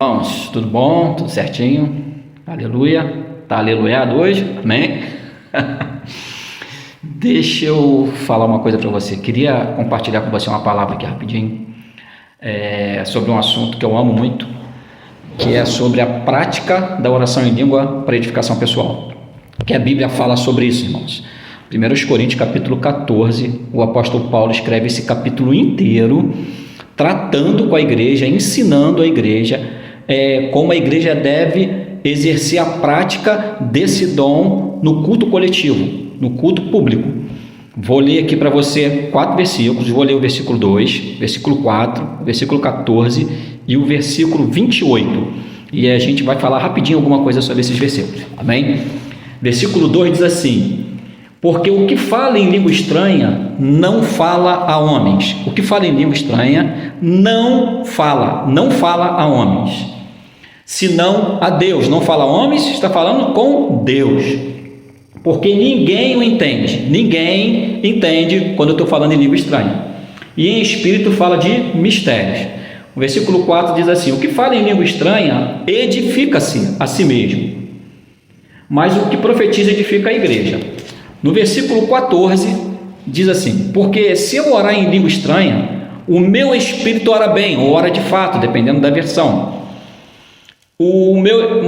Irmãos, tudo bom? Tudo certinho? Aleluia. Tá aleluiado hoje? Amém? Deixa eu falar uma coisa para você. Queria compartilhar com você uma palavra aqui rapidinho, sobre um assunto que eu amo muito, que é sobre a prática da oração em língua para edificação pessoal. Que a Bíblia fala sobre isso, irmãos. 1 Coríntios capítulo 14, o apóstolo Paulo escreve esse capítulo inteiro, tratando com a igreja, ensinando a igreja como a igreja deve exercer a prática desse dom no culto coletivo, no culto público. Vou ler aqui para você 4 versículos, vou ler o versículo 2, versículo 4, versículo 14 e o versículo 28, e a gente vai falar rapidinho alguma coisa sobre esses versículos, amém? Versículo 2 diz assim: porque o que fala em língua estranha não fala a homens. O que fala em língua estranha não fala a homens, senão a Deus. Não fala a homens, está falando com Deus. Porque ninguém o entende. Ninguém entende quando eu estou falando em língua estranha. E em espírito fala de mistérios. O versículo 4 diz assim: o que fala em língua estranha edifica-se a si mesmo, mas o que profetiza edifica a igreja. No versículo 14 diz assim: porque se eu orar em língua estranha, o espírito ora bem, ou ora de fato, dependendo da versão,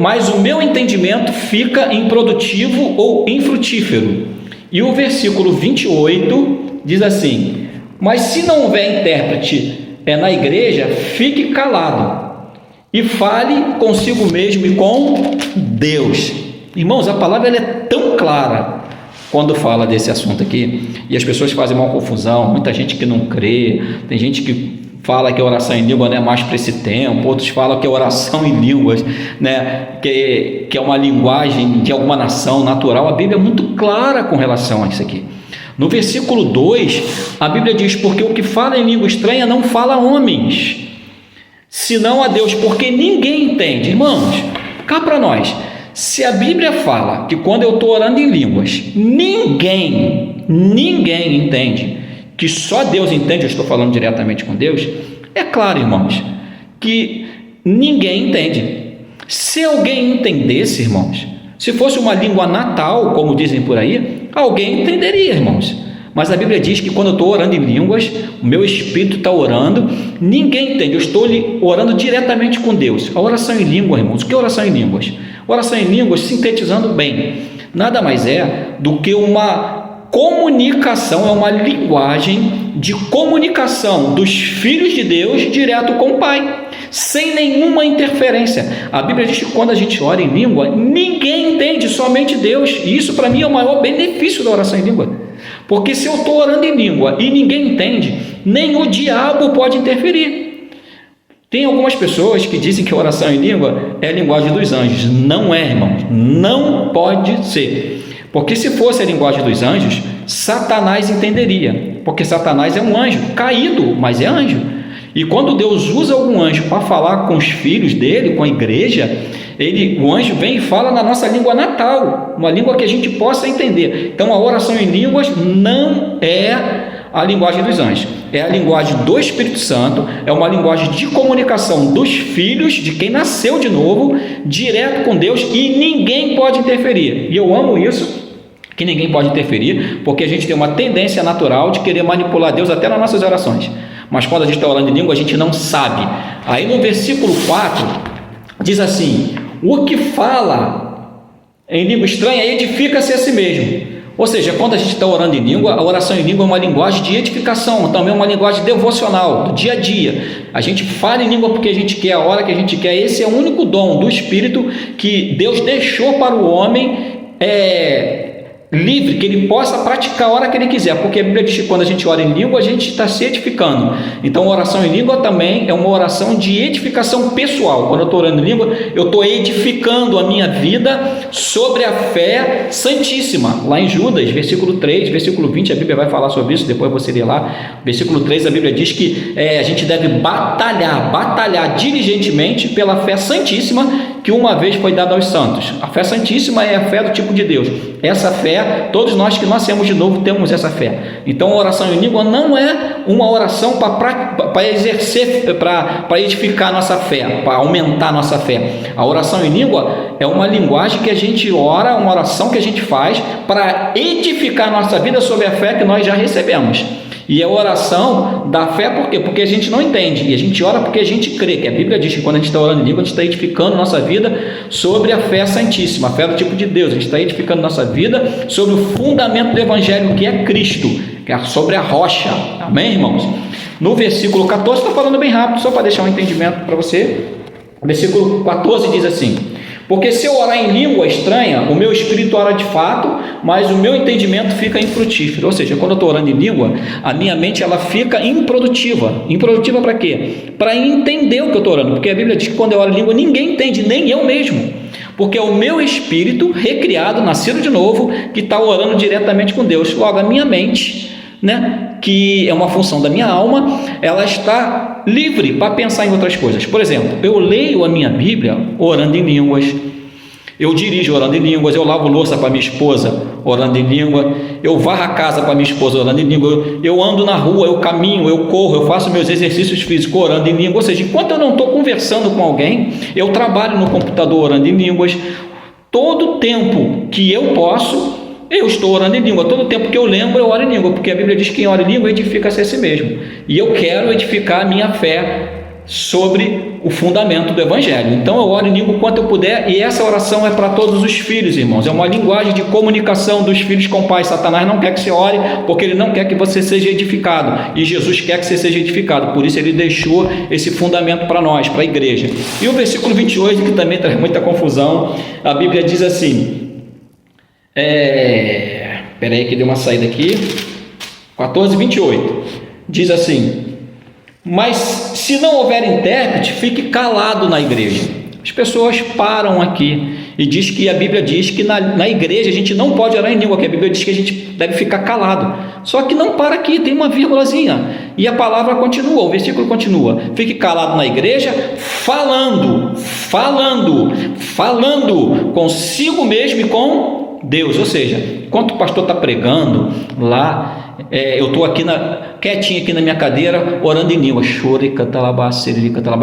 mas o meu entendimento fica improdutivo ou infrutífero. E o versículo 28 diz assim: mas se não houver intérprete na igreja, fique calado e fale consigo mesmo e com Deus. Irmãos, a palavra ela é tão clara quando fala desse assunto aqui, e as pessoas fazem uma confusão. Muita gente que não crê, tem gente que fala que a oração em língua não é mais para esse tempo, outros falam que a oração em línguas, que é uma linguagem de alguma nação natural. A Bíblia é muito clara com relação a isso aqui. No versículo 2, a Bíblia diz: porque o que fala em língua estranha não fala a homens, senão a Deus, porque ninguém entende. Irmãos, cá para nós, se a Bíblia fala que quando eu estou orando em línguas, ninguém entende, que só Deus entende, eu estou falando diretamente com Deus, é claro, irmãos, que ninguém entende. Se alguém entendesse, irmãos, se fosse uma língua natal, como dizem por aí, alguém entenderia, irmãos. Mas a Bíblia diz que quando eu estou orando em línguas, o meu espírito está orando, ninguém entende, eu estou orando diretamente com Deus. A oração em línguas, irmãos, o que é oração em línguas? Oração em línguas, sintetizando bem, nada mais é do que uma comunicação, é uma linguagem de comunicação dos filhos de Deus direto com o Pai, sem nenhuma interferência. A Bíblia diz que quando a gente ora em língua, ninguém entende, somente Deus. E isso para mim é o maior benefício da oração em língua, porque se eu estou orando em língua e ninguém entende, nem o diabo pode interferir. Tem algumas pessoas que dizem que a oração em língua é a linguagem dos anjos. Não é, irmãos, não pode ser. Porque se fosse a linguagem dos anjos, Satanás entenderia, porque Satanás é um anjo caído, mas é anjo. E quando Deus usa algum anjo para falar com os filhos dele, com a igreja, o anjo vem e fala na nossa língua natal, uma língua que a gente possa entender. Então a oração em línguas não é a linguagem dos anjos, é a linguagem do Espírito Santo, é uma linguagem de comunicação dos filhos, de quem nasceu de novo, direto com Deus, e ninguém pode interferir. E eu amo isso, que ninguém pode interferir, porque a gente tem uma tendência natural de querer manipular Deus até nas nossas orações. Mas quando a gente está orando em língua, a gente não sabe. Aí no versículo 4 diz assim: o que fala em língua estranha edifica-se a si mesmo. Ou seja, quando a gente está orando em língua, a oração em língua é uma linguagem de edificação, também é uma linguagem devocional, do dia a dia. A gente fala em língua porque a gente quer, a hora que a gente quer. Esse é o único dom do Espírito que Deus deixou para o homem livre, que ele possa praticar a hora que ele quiser, porque a Bíblia diz que quando a gente ora em língua, a gente está se edificando. Então a oração em língua também é uma oração de edificação pessoal. Quando eu estou orando em língua, eu estou edificando a minha vida sobre a fé santíssima. Lá em Judas, versículo 3, versículo 20, a Bíblia vai falar sobre isso, depois você lê lá. Versículo 3, a Bíblia diz que a gente deve batalhar diligentemente pela fé santíssima que uma vez foi dada aos santos. A fé santíssima é a fé do tipo de Deus. Essa fé fé, todos nós que nascemos de novo temos essa fé. Então a oração em língua não é uma oração para exercer, para edificar a nossa fé, para aumentar a nossa fé. A oração em língua é uma linguagem que a gente ora, uma oração que a gente faz para edificar a nossa vida sobre a fé que nós já recebemos. E a oração da fé, por quê? Porque a gente não entende, e a gente ora porque a gente crê, que a Bíblia diz que quando a gente está orando em língua, a gente está edificando nossa vida sobre a fé santíssima, a fé do tipo de Deus. A gente está edificando nossa vida sobre o fundamento do Evangelho, que é Cristo, que é sobre a rocha. Amém, irmãos? No versículo 14, estou falando bem rápido, só para deixar um entendimento para você. O versículo 14 diz assim: porque se eu orar em língua estranha, o meu espírito ora de fato, mas o meu entendimento fica infrutífero. Ou seja, quando eu estou orando em língua, a minha mente ela fica improdutiva. Improdutiva para quê? Para entender o que eu estou orando. Porque a Bíblia diz que quando eu oro em língua, ninguém entende, nem eu mesmo. Porque é o meu espírito recriado, nascido de novo, que está orando diretamente com Deus. Logo, a minha mente, que é uma função da minha alma, ela está livre para pensar em outras coisas. Por exemplo, eu leio a minha Bíblia orando em línguas, eu dirijo orando em línguas, eu lavo louça para minha esposa orando em língua, eu varro a casa para minha esposa orando em língua, eu ando na rua, eu caminho, eu corro, eu faço meus exercícios físicos orando em língua. Ou seja, enquanto eu não estou conversando com alguém, eu trabalho no computador orando em línguas. Todo tempo que eu posso, eu estou orando em língua. Todo tempo que eu lembro, eu oro em língua, porque a Bíblia diz que quem ora em língua edifica-se a si mesmo. E eu quero edificar a minha fé sobre o fundamento do Evangelho. Então eu oro em língua quanto eu puder, e essa oração é para todos os filhos, irmãos. É uma linguagem de comunicação dos filhos com o Pai. Satanás não quer que você ore, porque ele não quer que você seja edificado, e Jesus quer que você seja edificado. Por isso ele deixou esse fundamento para nós, para a igreja. E o versículo 28, que também traz muita confusão, a Bíblia diz assim, peraí que deu uma saída aqui, 14:28, diz assim: mas se não houver intérprete, fique calado na igreja. As pessoas param aqui e diz que a Bíblia diz que na igreja a gente não pode orar em língua, que a Bíblia diz que a gente deve ficar calado. Só que não para aqui, tem uma vírgulazinha, e a palavra continua, o versículo continua: fique calado na igreja, falando consigo mesmo e com Deus. Ou seja, enquanto o pastor está pregando lá, eu estou aqui quietinho aqui na minha cadeira, orando em língua,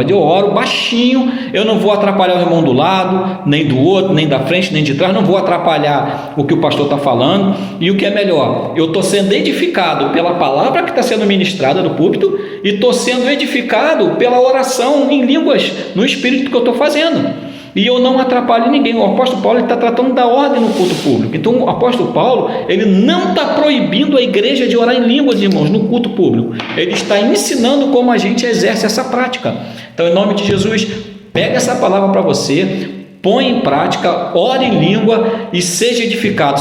eu oro baixinho, eu não vou atrapalhar o irmão do lado, nem do outro, nem da frente, nem de trás, não vou atrapalhar o que o pastor está falando. E o que é melhor, eu estou sendo edificado pela palavra que está sendo ministrada no púlpito, e estou sendo edificado pela oração em línguas, no espírito que eu estou fazendo. E eu não atrapalho ninguém. O apóstolo Paulo está tratando da ordem no culto público. Então o apóstolo Paulo, ele não está proibindo a igreja de orar em línguas, irmãos, no culto público. Ele está ensinando como a gente exerce essa prática. Então, em nome de Jesus, pega essa palavra para você, põe em prática, ore em língua e seja edificado,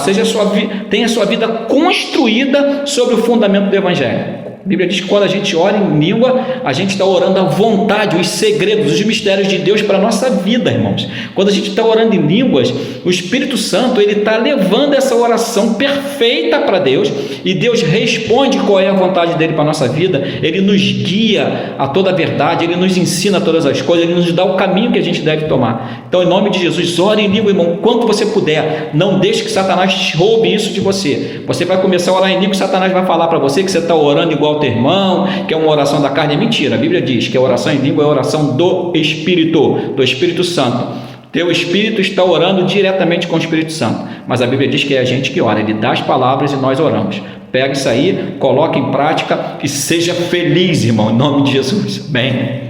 tenha a sua vida construída sobre o fundamento do Evangelho. A Bíblia diz que quando a gente ora em língua, a gente está orando a vontade, os segredos, os mistérios de Deus para a nossa vida, irmãos. Quando a gente está orando em línguas, o Espírito Santo, ele está levando essa oração perfeita para Deus, e Deus responde qual é a vontade dele para a nossa vida. Ele nos guia a toda a verdade, ele nos ensina todas as coisas, ele nos dá o caminho que a gente deve tomar. Então, em nome de Jesus, ore em língua, irmão, quanto você puder. Não deixe que Satanás roube isso de você. Você vai começar a orar em língua e Satanás vai falar para você que você está orando igual teu irmão, que é uma oração da carne. É mentira. A Bíblia diz que a oração em língua é a oração do Espírito Santo. Teu Espírito está orando diretamente com o Espírito Santo, mas a Bíblia diz que é a gente que ora. Ele dá as palavras e nós oramos. Pega isso aí, coloque em prática e seja feliz, irmão, em nome de Jesus. Bem.